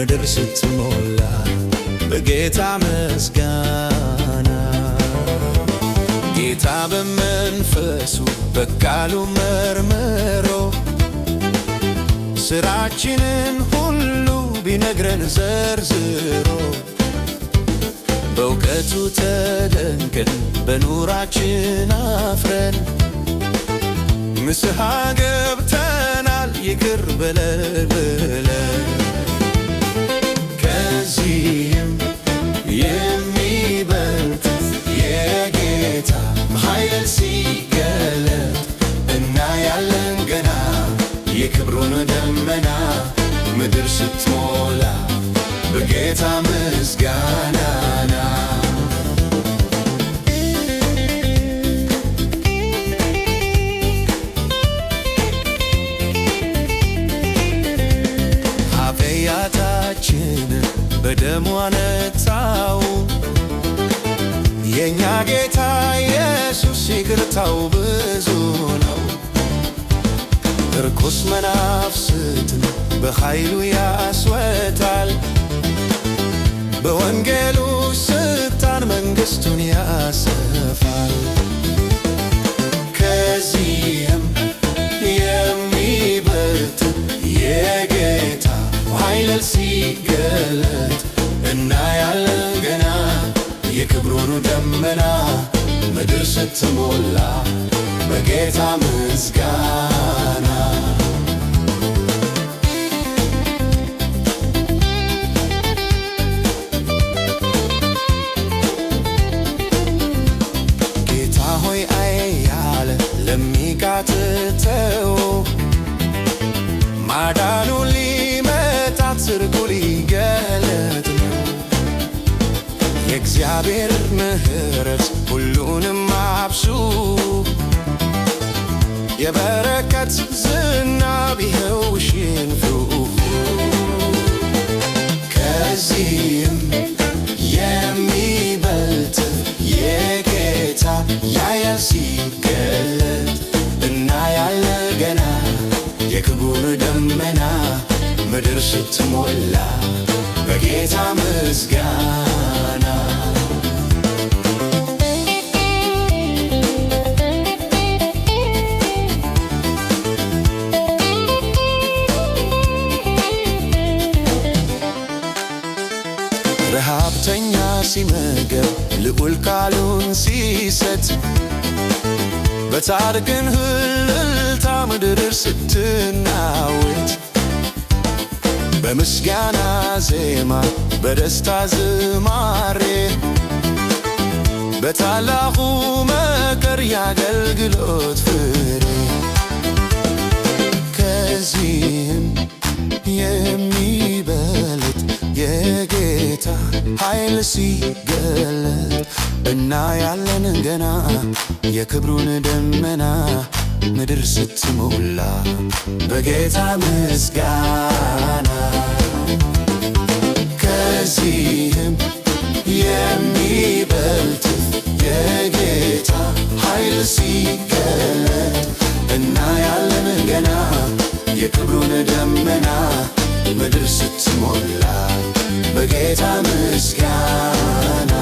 ምድር ስትሞላ በጌታ ምስጋና ጌታ በመንፈሱ በቃሉ መርምሮ ስራችንን ሁሉ ቢነግረን ዘርዝሮ በእውቀቱ ተደንቀን በኑራችን አፍረን ንስሐ ገብተናል ይቅር በለን ብለን ከዚህም የሚበልጥ የጌታ ኃይል ሲገለጥ እናያለን ገና የክብሩን ደመና ምድር ስትሞላ በጌታ ምስጋናና ኃጢአታችንን በደሙ አነጻው የእኛ ጌታ ኢየሱስ ይቅርታው ብዙ ነው። ርኩስ መናፍስትን በኃይሉ ያስወጣል። በወንጌሉ ስልጣን መንግሥቱን ያሰፋል። ከዚህም የሚበልጥ የጌታ ኃይል ሲገለጥ እናያለን ገና የክብሩን ደመና ምድር ስትሞላ በጌታ ምስጋና ጌታ ሆይ አያለ ለሚቃትተው ማዳኑ ሊመጣ ጽድቁ ሊገለጥ ነው። የእግዚአብሔር ምሕረት ሁሉንም አብሱ የበረከት ዝናብ ይኸው ሽንፉ ከዚህም የሚበልጥ የጌታ ኃይል ሲገለጥ እናያለን ገና የክብሩን ደመና ምድር ስትሞላ በጌታ ምስጋና ረሃብተኛ ሲመገብ ልዑል ቃሉን ሲሰጥ በጻድቅን እልልታ ምድር ስትናወጥ በምስጋና ዜማ በደስታ ዝማሬ በታላቁ መከር የአገልግሎት ፍሬ ከዚህም የሚበልጥ የጌታ ኃይል ሲገለጥ እናያለን ገና የክብሩን ደመና ምድር ስትሞላ በጌታ ምስጋና ከዚህም የሚበልጥ የጌታ ኃይል ሲገለጥ እናያለን ገና የክብሩን ደመና ምድር ስትሞላ በጌታ ምስጋና